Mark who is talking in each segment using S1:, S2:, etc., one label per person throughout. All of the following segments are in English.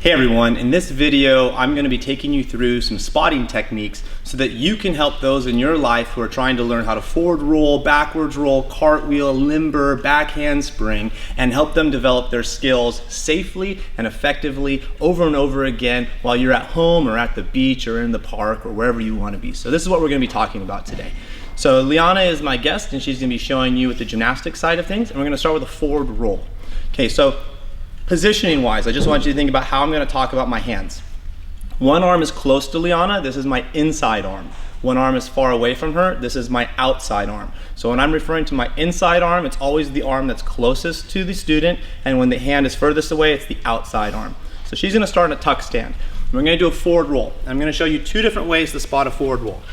S1: Hey everyone, in this video I'm going to be taking you through some spotting techniques so that you can help those in your life who are trying to learn how to forward roll, backwards roll, cartwheel, limber, back handspring, and help them develop their skills safely and effectively over and over again while you're at home or at the beach or in the park or wherever you want to be. So this is what we're going to be talking about today. So Liana is my guest and she's going to be showing you with the gymnastics side of things, and we're going to start with a forward roll. Okay, so positioning wise, I just want you to think about how I'm going to talk about my hands. One arm is close to Liana, this is my inside arm. One arm is far away from her, this is my outside arm. So when I'm referring to my inside arm, it's always the arm that's closest to the student, and when the hand is furthest away, it's the outside arm. So she's going to start in a tuck stand. We're going to do a forward roll. I'm going to show you two different ways to spot a forward roll.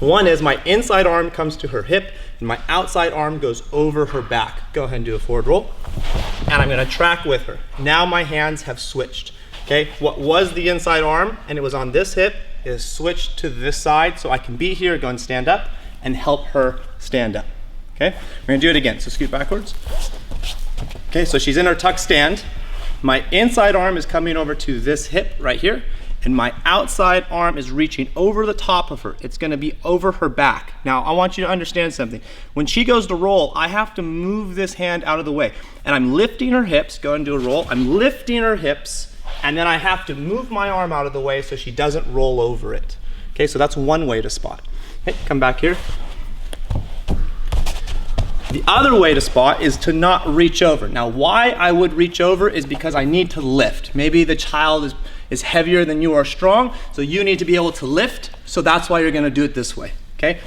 S1: One is my inside arm comes to her hip and my outside arm goes over her back. Go ahead and do a forward roll. And I'm going to track with her. Now my hands have switched. Okay, what was the inside arm and it was on this hip is switched to this side, so I can be here, go and stand up and help her stand up. Okay, we're going to do it again. So scoot backwards. Okay, so she's in her tuck stand. My inside arm is coming over to this hip right here, and my outside arm is reaching over the top of her. It's going to be over her back. Now, I want you to understand something. When she goes to roll, I have to move this hand out of the way. And I'm lifting her hips. Go and do a roll. I'm lifting her hips, and then I have to move my arm out of the way so she doesn't roll over it. Okay, so that's one way to spot. Okay, come back here. The other way to spot is to not reach over. Now, why I would reach over is because I need to lift. Maybe the child is heavier than you are strong, so you need to be able to lift, so that's why you're gonna do it this way, okay?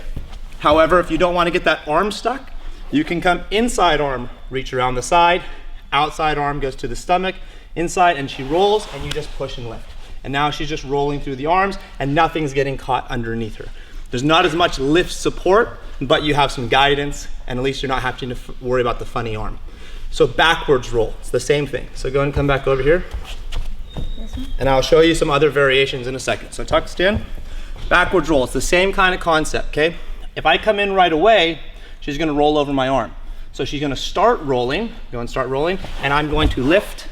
S1: However, if you don't wanna get that arm stuck, you can come inside arm, reach around the side, outside arm goes to the stomach, inside, and she rolls, and you just push and lift. And now she's just rolling through the arms, and nothing's getting caught underneath her. There's not as much lift support, but you have some guidance, and at least you're not having to worry about the funny arm. So backwards roll, it's the same thing. So go ahead and come back over here. And I'll show you some other variations in a second. So tuck stand, backwards roll. It's the same kind of concept, okay? If I come in right away, she's gonna roll over my arm. So she's gonna start rolling, go and start rolling, and I'm going to lift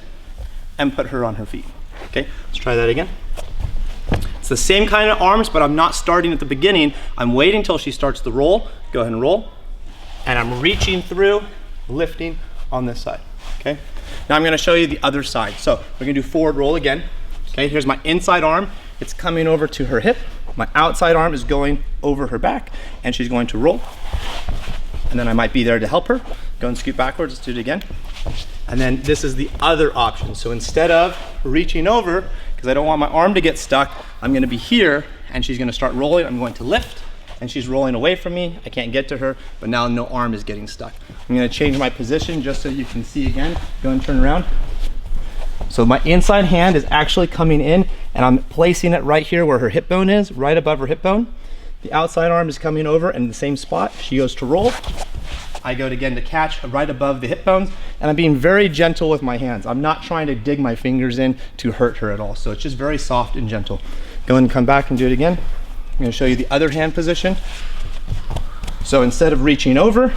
S1: and put her on her feet. Okay, let's try that again. It's the same kind of arms, but I'm not starting at the beginning. I'm waiting till she starts the roll. Go ahead and roll. And I'm reaching through, lifting on this side, okay? Now I'm gonna show you the other side. So we're gonna do forward roll again. Okay, here's my inside arm. It's coming over to her hip. My outside arm is going over her back, and she's going to roll. And then I might be there to help her. Go and scoot backwards, let's do it again. And then this is the other option. So instead of reaching over, because I don't want my arm to get stuck, I'm gonna be here, and she's gonna start rolling. I'm going to lift, and she's rolling away from me. I can't get to her, but now no arm is getting stuck. I'm gonna change my position just so you can see again. Go and turn around. So my inside hand is actually coming in, and I'm placing it right here where her hip bone is, right above her hip bone. The outside arm is coming over in the same spot. She goes to roll. I go again to catch right above the hip bones, and I'm being very gentle with my hands. I'm not trying to dig my fingers in to hurt her at all. So it's just very soft and gentle. Go and come back and do it again. I'm gonna show you the other hand position. So instead of reaching over,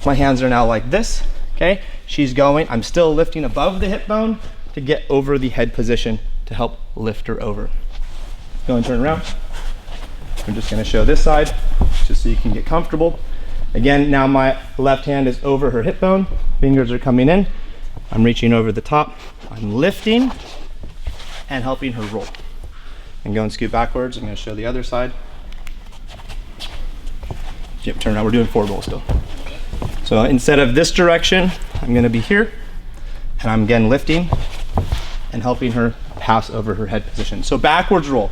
S1: my hands are now like this, okay? She's going, I'm still lifting above the hip bone to get over the head position to help lift her over. Go and turn around. I'm just gonna show this side, just so you can get comfortable. Again, now my left hand is over her hip bone, fingers are coming in, I'm reaching over the top, I'm lifting and helping her roll. And go and scoot backwards. I'm gonna show the other side. Yep, turn around, we're doing forward roll still. So instead of this direction, I'm gonna be here, and I'm again lifting and helping her pass over her head position. So backwards roll,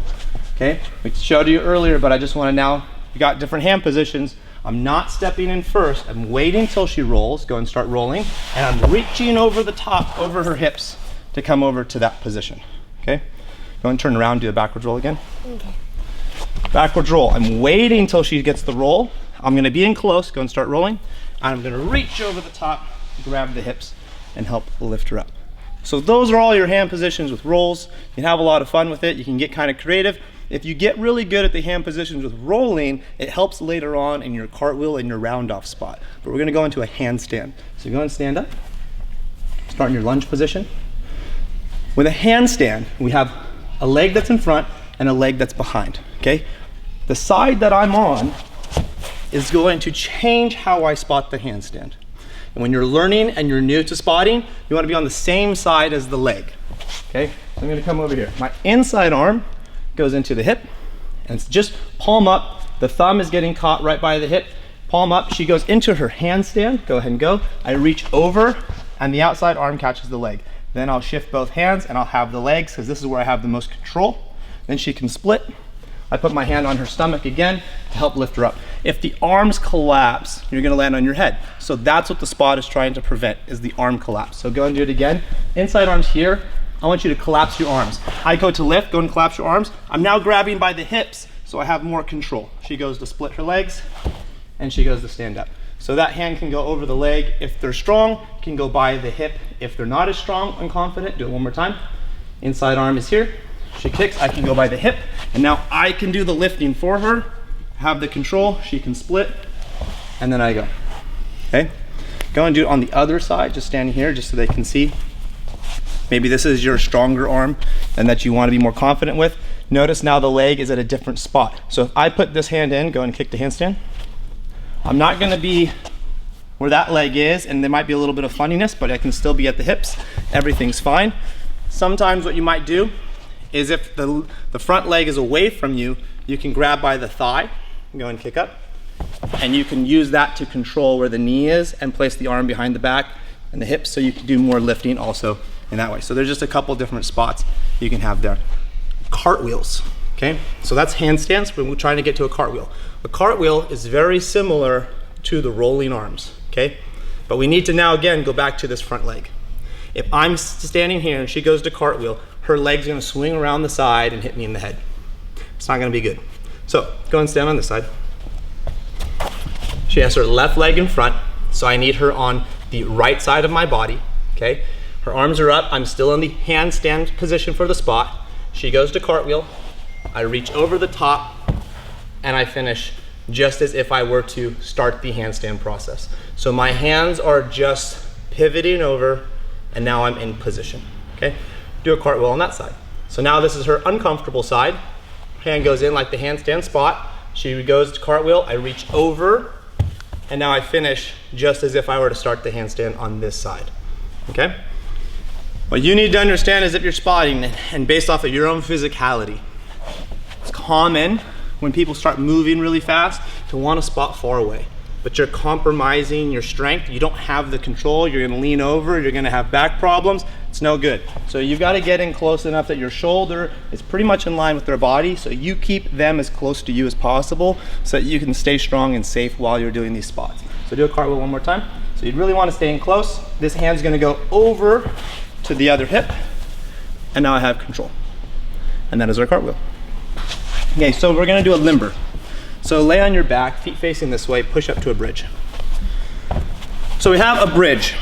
S1: okay? We showed you earlier, but I just wanna now, you got different hand positions. I'm not stepping in first, I'm waiting till she rolls, go and start rolling, and I'm reaching over the top, over her hips to come over to that position, okay? Go and turn around, do a backwards roll again. Okay. Backwards roll, I'm waiting till she gets the roll. I'm gonna be in close, go and start rolling. I'm gonna reach over the top, grab the hips, and help lift her up. So those are all your hand positions with rolls. You can have a lot of fun with it. You can get kind of creative. If you get really good at the hand positions with rolling, it helps later on in your cartwheel and your round off spot. But we're gonna go into a handstand. So go and stand up, start in your lunge position. With a handstand, we have a leg that's in front and a leg that's behind, okay? The side that I'm on is going to change how I spot the handstand. And when you're learning and you're new to spotting, you want to be on the same side as the leg, okay? So I'm going to come over here. My inside arm goes into the hip, and it's just palm up. The thumb is getting caught right by the hip. Palm up, she goes into her handstand. Go ahead and go. I reach over, and the outside arm catches the leg. Then I'll shift both hands, and I'll have the legs, because this is where I have the most control. Then she can split. I put my hand on her stomach again to help lift her up. If the arms collapse, you're gonna land on your head. So that's what the spot is trying to prevent, is the arm collapse. So go and do it again. Inside arms here. I want you to collapse your arms. I go to lift, go and collapse your arms. I'm now grabbing by the hips, so I have more control. She goes to split her legs, and she goes to stand up. So that hand can go over the leg. If they're strong, can go by the hip. If they're not as strong and confident, do it one more time. Inside arm is here. She kicks, I can go by the hip, and now I can do the lifting for her, have the control, she can split, and then I go, okay? Go and do it on the other side, just standing here, just so they can see. Maybe this is your stronger arm and that you want to be more confident with. Notice now the leg is at a different spot. So if I put this hand in, go and kick the handstand, I'm not gonna be where that leg is, and there might be a little bit of funniness, but I can still be at the hips. Everything's fine. Sometimes what you might do is if the front leg is away from you, you can grab by the thigh, go and kick up, and you can use that to control where the knee is and place the arm behind the back and the hips, so you can do more lifting also in that way. So there's just a couple different spots you can have there. Cartwheels, okay? So that's handstands, but we're trying to get to a cartwheel. A cartwheel is very similar to the rolling arms, okay? But we need to now, again, go back to this front leg. If I'm standing here and she goes to cartwheel, her leg's gonna swing around the side and hit me in the head. It's not gonna be good. So go and stand on this side. She has her left leg in front, so I need her on the right side of my body, okay? Her arms are up, I'm still in the handstand position for the spot. She goes to cartwheel, I reach over the top, and I finish just as if I were to start the handstand process. So my hands are just pivoting over, and now I'm in position, okay? Do a cartwheel on that side. So now this is her uncomfortable side. Hand goes in like the handstand spot. She goes to cartwheel, I reach over, and now I finish just as if I were to start the handstand on this side, okay? What you need to understand is if you're spotting, and based off of your own physicality, it's common when people start moving really fast to want to spot far away. But you're compromising your strength. You don't have the control. You're gonna lean over, you're gonna have back problems. It's no good. So you've got to get in close enough that your shoulder is pretty much in line with their body, so you keep them as close to you as possible so that you can stay strong and safe while you're doing these spots. So do a cartwheel one more time. So you'd really want to stay in close. This hand's gonna go over to the other hip, and now I have control. And that is our cartwheel. Okay, so we're gonna do a limber. So lay on your back, feet facing this way, push up to a bridge. So we have a bridge,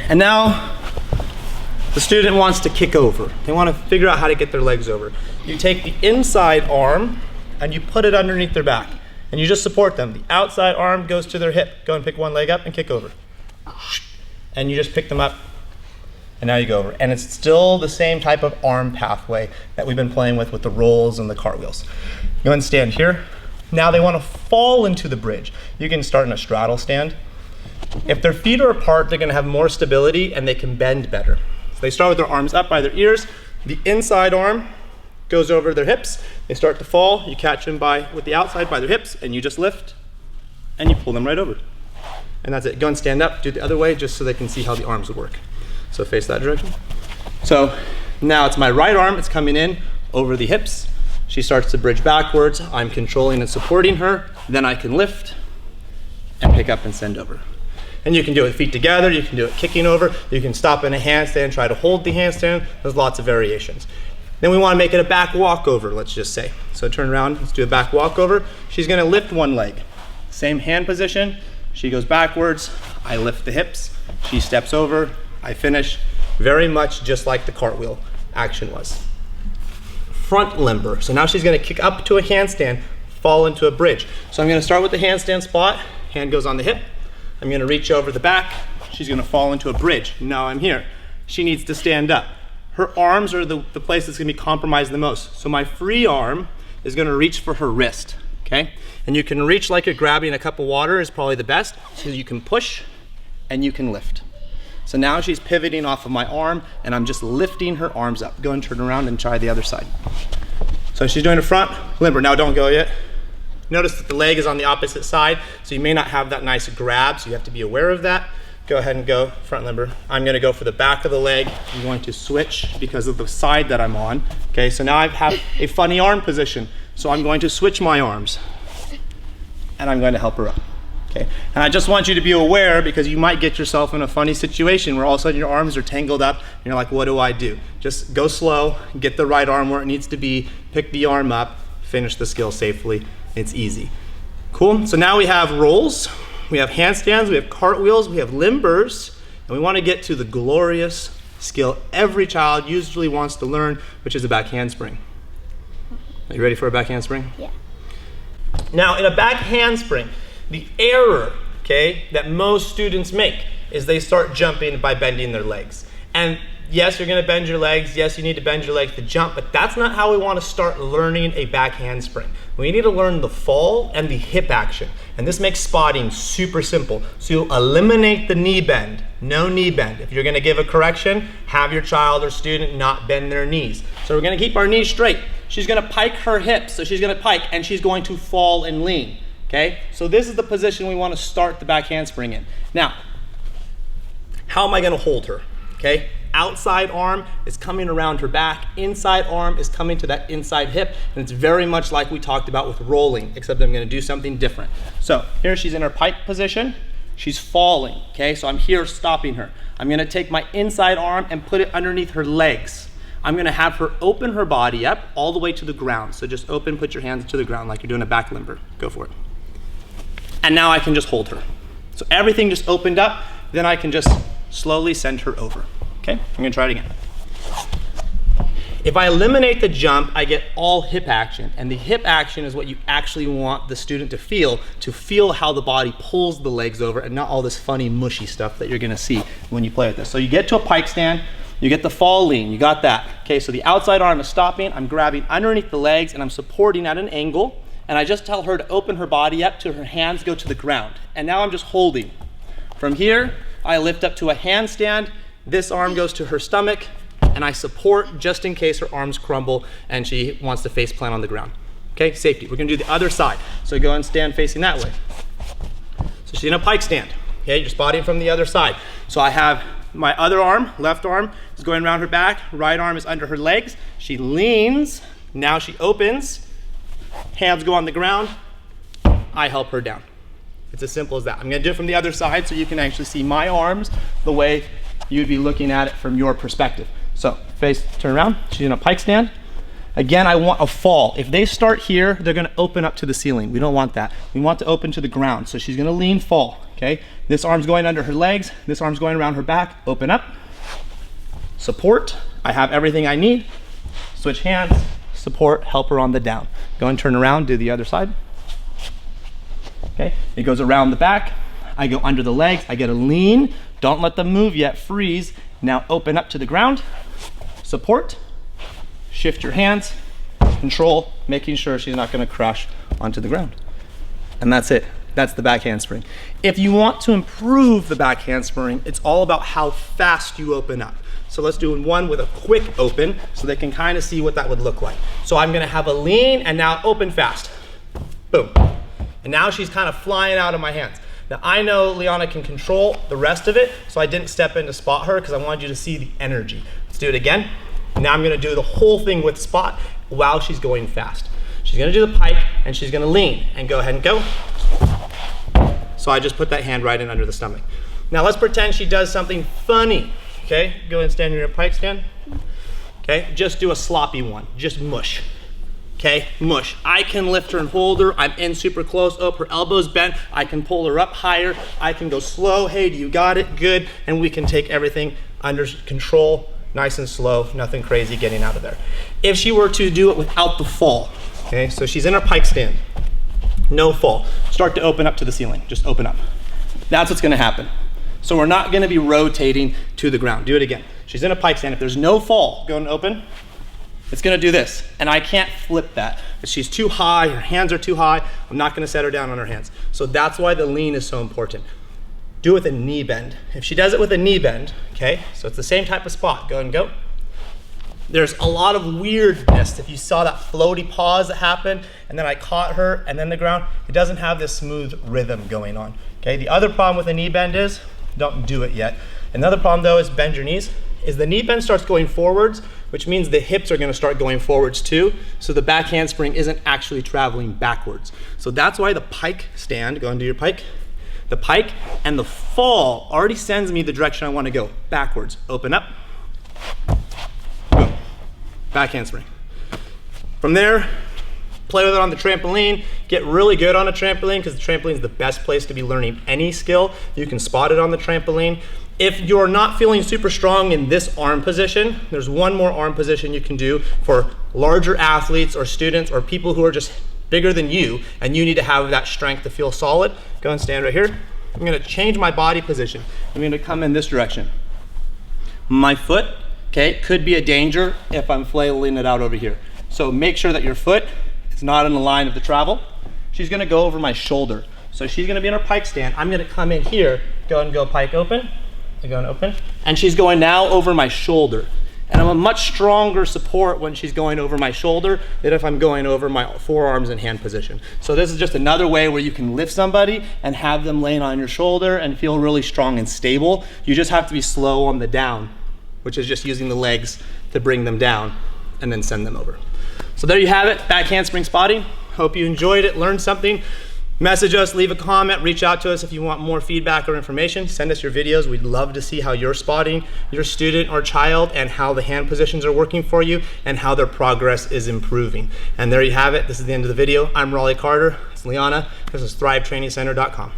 S1: and now the student wants to kick over. They want to figure out how to get their legs over. You take the inside arm and you put it underneath their back, and you just support them. The outside arm goes to their hip. Go and pick one leg up and kick over. And you just pick them up, and now you go over. And it's still the same type of arm pathway that we've been playing with the rolls and the cartwheels. Go and stand here. Now they want to fall into the bridge. You can start in a straddle stand. If their feet are apart, they're going to have more stability and they can bend better. So they start with their arms up by their ears. The inside arm goes over their hips. They start to fall. You catch them with the outside by their hips, and you just lift and you pull them right over. And that's it. Go and stand up, do it the other way, just so they can see how the arms would work. So face that direction. So now it's my right arm, it's coming in over the hips. She starts to bridge backwards. I'm controlling and supporting her. Then I can lift and pick up and send over. And you can do it with feet together, you can do it kicking over, you can stop in a handstand, try to hold the handstand. There's lots of variations. Then we want to make it a back walkover, let's just say. So turn around, let's do a back walkover. She's going to lift one leg. Same hand position. She goes backwards, I lift the hips, she steps over, I finish. Very much just like the cartwheel action was. Front limber. So now she's going to kick up to a handstand, fall into a bridge. So I'm going to start with the handstand spot. Hand goes on the hip. I'm going to reach over the back. She's going to fall into a bridge. Now I'm here. She needs to stand up. her arms are the place that's gonna be compromised the most. So my free arm is gonna reach for her wrist, okay? And you can reach like you're grabbing a cup of water is probably the best, so you can push and you can lift. So now she's pivoting off of my arm and I'm just lifting her arms up. Go and turn around and try the other side. So she's doing a front limber. Now don't go yet. Notice that the leg is on the opposite side, so you may not have that nice grab, so you have to be aware of that. Go ahead and go front limber. I'm gonna go for the back of the leg. I'm going to switch because of the side that I'm on. Okay, so now I have a funny arm position. So I'm going to switch my arms and I'm going to help her up. Okay, and I just want you to be aware because you might get yourself in a funny situation where all of a sudden your arms are tangled up and you're like, what do I do? Just go slow, get the right arm where it needs to be, pick the arm up, finish the skill safely. It's easy. Cool, so now we have rolls, we have handstands, we have cartwheels, we have limbers, and we want to get to the glorious skill every child usually wants to learn, which is a back handspring. Are you ready for a back handspring?
S2: Yeah.
S1: Now in a back handspring, the error, okay, that most students make is they start jumping by bending their legs. And yes, you're gonna bend your legs. Yes, you need to bend your legs to jump, but that's not how we wanna start learning a back handspring. We need to learn the fall and the hip action. And this makes spotting super simple. So you'll eliminate the knee bend, no knee bend. If you're gonna give a correction, have your child or student not bend their knees. So we're gonna keep our knees straight. She's gonna pike her hips, so she's gonna pike and she's going to fall and lean. Okay, so this is the position we want to start the back handspring in. Now, how am I going to hold her? Okay, outside arm is coming around her back, inside arm is coming to that inside hip, and it's very much like we talked about with rolling, except I'm going to do something different. So here she's in her pike position, she's falling, okay, so I'm here stopping her. I'm going to take my inside arm and put it underneath her legs. I'm going to have her open her body up all the way to the ground. So just open, put your hands to the ground like you're doing a back limber. Go for it. And now I can just hold her. So everything just opened up, then I can just slowly send her over. Okay, I'm gonna try it again. If I eliminate the jump, I get all hip action, and the hip action is what you actually want the student to feel how the body pulls the legs over and not all this funny mushy stuff that you're gonna see when you play with this. So you get to a pike stand, you get the fall lean, you got that. Okay, so the outside arm is stopping, I'm grabbing underneath the legs and I'm supporting at an angle, and I just tell her to open her body up till her hands go to the ground. And now I'm just holding. From here, I lift up to a handstand, this arm goes to her stomach, and I support just in case her arms crumble and she wants to face plant on the ground. Okay, safety. We're gonna do the other side. So go and stand facing that way. So she's in a pike stand. Okay, you're spotting from the other side. So I have my other arm, left arm, is going around her back, right arm is under her legs. She leans, now she opens, hands go on the ground, I help her down. It's as simple as that. I'm gonna do it from the other side so you can actually see my arms the way you'd be looking at it from your perspective. So face, turn around, she's in a pike stand. Again, I want a fall. If they start here, they're gonna open up to the ceiling. We don't want that. We want to open to the ground. So she's gonna lean, fall, okay? This arm's going under her legs, this arm's going around her back, open up, support, I have everything I need, switch hands, support, help her on the down. Go and turn around, do the other side. Okay, it goes around the back, I go under the legs, I get a lean, don't let them move yet, freeze. Now open up to the ground, support, shift your hands, control, making sure she's not gonna crash onto the ground. And that's it, that's the back handspring. If you want to improve the back handspring, it's all about how fast you open up. So let's do one with a quick open so they can kind of see what that would look like. So I'm gonna have a lean and now open fast. Boom. And now she's kind of flying out of my hands. Now I know Liana can control the rest of it, so I didn't step in to spot her because I wanted you to see the energy. Let's do it again. Now I'm gonna do the whole thing with spot while she's going fast. She's gonna do the pike and she's gonna lean and go ahead and go. So I just put that hand right in under the stomach. Now let's pretend she does something funny. Okay, go ahead and stand in your pike stand. Okay, just do a sloppy one, just mush. Okay, mush. I can lift her and hold her. I'm in super close. Oh, her elbow's bent. I can pull her up higher. I can go slow. Hey, do you got it? Good. And we can take everything under control, nice and slow, nothing crazy getting out of there. If she were to do it without the fall, okay, so she's in her pike stand, no fall. Start to open up to the ceiling, just open up. That's what's gonna happen. So we're not gonna be rotating to the ground. Do it again. She's in a pike stand. If there's no fall, go and open. It's gonna do this, and I can't flip that. If she's too high, her hands are too high, I'm not gonna set her down on her hands. So that's why the lean is so important. Do it with a knee bend. If she does it with a knee bend, okay, so it's the same type of spot, go and go. There's a lot of weirdness. If you saw that floaty pause that happened, and then I caught her, and then the ground, it doesn't have this smooth rhythm going on, okay? The other problem with a knee bend is, don't do it yet. Another problem though is bend your knees, is the knee bend starts going forwards, which means the hips are gonna start going forwards too, so the back handspring isn't actually traveling backwards. So that's why the pike stand, go and do your pike, the pike and the fall already sends me the direction I wanna go, backwards. Open up, go, back handspring. From there, play with it on the trampoline, get really good on a trampoline because the trampoline is the best place to be learning any skill. You can spot it on the trampoline. If you're not feeling super strong in this arm position, there's one more arm position you can do for larger athletes or students or people who are just bigger than you and you need to have that strength to feel solid. Go and stand right here. I'm gonna change my body position. I'm gonna come in this direction. My foot, okay, could be a danger if I'm flailing it out over here. So make sure that your foot is not in the line of the travel. She's gonna go over my shoulder. So she's gonna be in her pike stand. I'm gonna come in here, go and go pike open, go and open. And she's going now over my shoulder. And I'm a much stronger support when she's going over my shoulder than if I'm going over my forearms and hand position. So this is just another way where you can lift somebody and have them laying on your shoulder and feel really strong and stable. You just have to be slow on the down, which is just using the legs to bring them down and then send them over. So there you have it, back handspring spotting. Hope you enjoyed it, learned something. Message us, leave a comment, reach out to us if you want more feedback or information. Send us your videos. We'd love to see how you're spotting your student or child and how the hand positions are working for you and how their progress is improving. And there you have it. This is the end of the video. I'm Raleigh Carter. It's Liana. This is ThriveTrainingCenter.com.